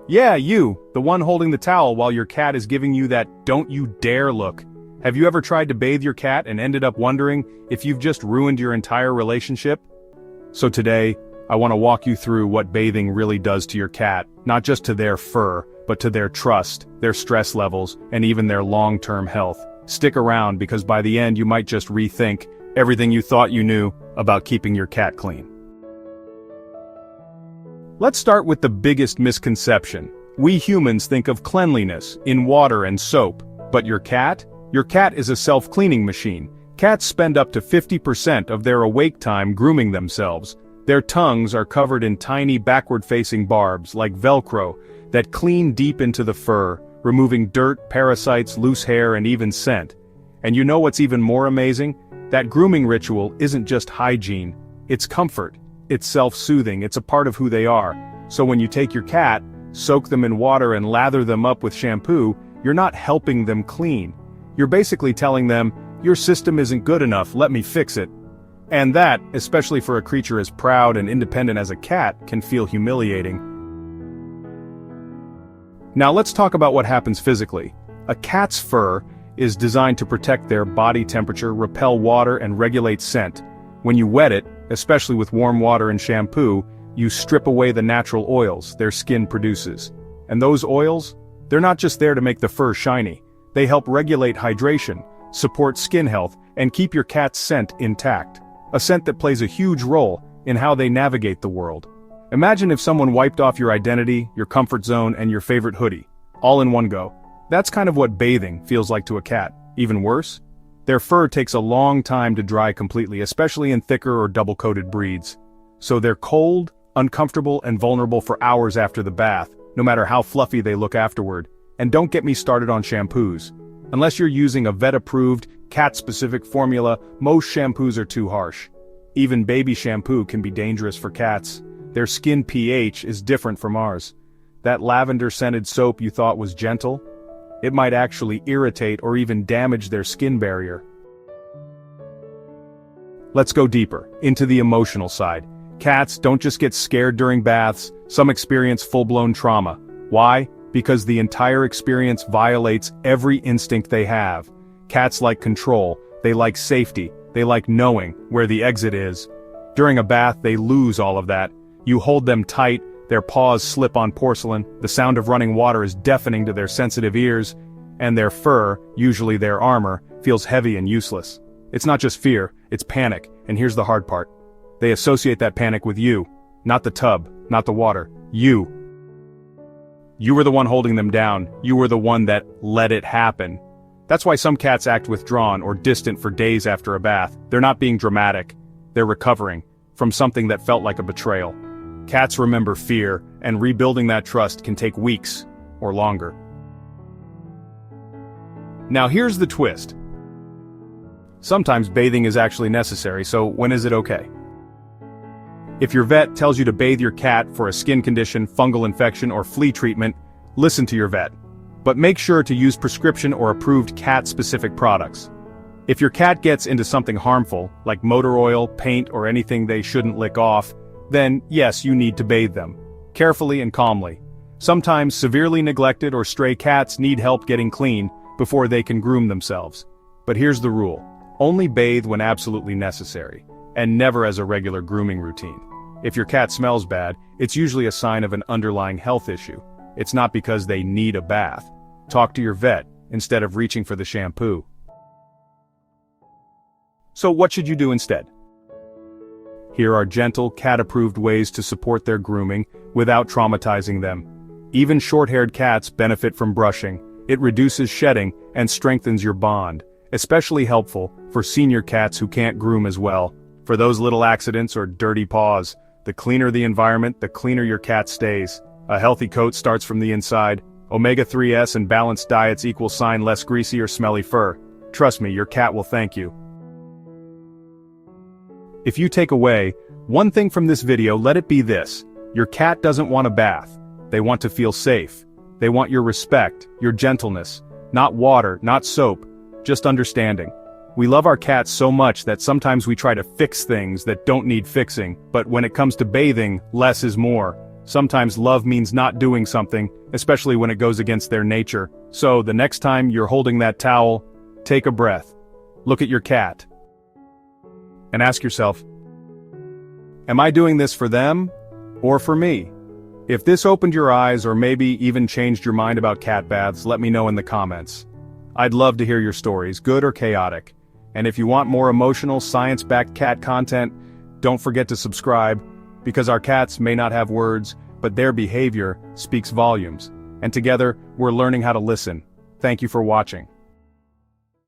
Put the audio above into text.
Yeah, you, the one holding the towel while your cat is giving you that "don't you dare" look. Have you ever tried to bathe your cat and ended up wondering if you've just ruined your entire relationship? So today, I want to walk you through what bathing really does to your cat, not just to their fur, but to their trust, their stress levels, and even their long-term health. Stick around because by the end you might just rethink everything you thought you knew about keeping your cat clean. Let's start with the biggest misconception. We humans think of cleanliness in water and soap, but your cat? Your cat is a self-cleaning machine. Cats spend up to 50% of their awake time grooming themselves. Their tongues are covered in tiny backward-facing barbs, like Velcro, that clean deep into the fur, removing dirt, parasites, loose hair, and even scent. And you know what's even more amazing? That grooming ritual isn't just hygiene, it's comfort. It's self-soothing, it's a part of who they are. So when you take your cat, soak them in water and lather them up with shampoo, you're not helping them clean. You're basically telling them, your system isn't good enough, let me fix it. And that, especially for a creature as proud and independent as a cat, can feel humiliating. Now let's talk about what happens physically. A cat's fur is designed to protect their body temperature, repel water, and regulate scent. When you wet it, especially with warm water and shampoo, you strip away the natural oils their skin produces. And those oils? They're not just there to make the fur shiny. They help regulate hydration, support skin health, and keep your cat's scent intact. A scent that plays a huge role in how they navigate the world. Imagine if someone wiped off your identity, your comfort zone, and your favorite hoodie, all in one go. That's kind of what bathing feels like to a cat. Even worse? Their fur takes a long time to dry completely, especially in thicker or double-coated breeds. So they're cold, uncomfortable, and vulnerable for hours after the bath, no matter how fluffy they look afterward. And don't get me started on shampoos. Unless you're using a vet-approved, cat-specific formula, most shampoos are too harsh. Even baby shampoo can be dangerous for cats. Their skin pH is different from ours. That lavender-scented soap you thought was gentle? It might actually irritate or even damage their skin barrier. Let's go deeper, into the emotional side. Cats don't just get scared during baths, some experience full-blown trauma. Why? Because the entire experience violates every instinct they have. Cats like control, they like safety, they like knowing where the exit is. During a bath, they lose all of that. You hold them tight, their paws slip on porcelain, the sound of running water is deafening to their sensitive ears, and their fur, usually their armor, feels heavy and useless. It's not just fear, it's panic, and here's the hard part. They associate that panic with you. Not the tub, not the water, you. You were the one holding them down, you were the one that let it happen. That's why some cats act withdrawn or distant for days after a bath. They're not being dramatic, they're recovering from something that felt like a betrayal. Cats remember fear, and rebuilding that trust can take weeks or longer. Now here's the twist. Sometimes bathing is actually necessary, so when is it okay? If your vet tells you to bathe your cat for a skin condition, fungal infection, or flea treatment, listen to your vet. But make sure to use prescription or approved cat-specific products. If your cat gets into something harmful, like motor oil, paint, or anything they shouldn't lick off, then yes, you need to bathe them. Carefully and calmly. Sometimes severely neglected or stray cats need help getting clean before they can groom themselves. But here's the rule. Only bathe when absolutely necessary, and never as a regular grooming routine. If your cat smells bad, it's usually a sign of an underlying health issue. It's not because they need a bath. Talk to your vet instead of reaching for the shampoo. So what should you do instead? Here are gentle, cat-approved ways to support their grooming without traumatizing them. Even short-haired cats benefit from brushing. It reduces shedding and strengthens your bond. Especially helpful for senior cats who can't groom as well. For those little accidents or dirty paws, the cleaner the environment, the cleaner your cat stays. A healthy coat starts from the inside. Omega-3s and balanced diets equal less greasy or smelly fur. Trust me, your cat will thank you. If you take away one thing from this video, let it be this. Your cat doesn't want a bath. They want to feel safe. They want your respect, your gentleness. Not water, not soap, just understanding. We love our cats so much that sometimes we try to fix things that don't need fixing, but when it comes to bathing, less is more. Sometimes love means not doing something, especially when it goes against their nature. So, the next time you're holding that towel, take a breath. Look at your cat. And ask yourself, am I doing this for them, or for me? If this opened your eyes or maybe even changed your mind about cat baths, let me know in the comments. I'd love to hear your stories, good or chaotic. And if you want more emotional, science-backed cat content, don't forget to subscribe, because our cats may not have words, but their behavior speaks volumes. And together, we're learning how to listen. Thank you for watching.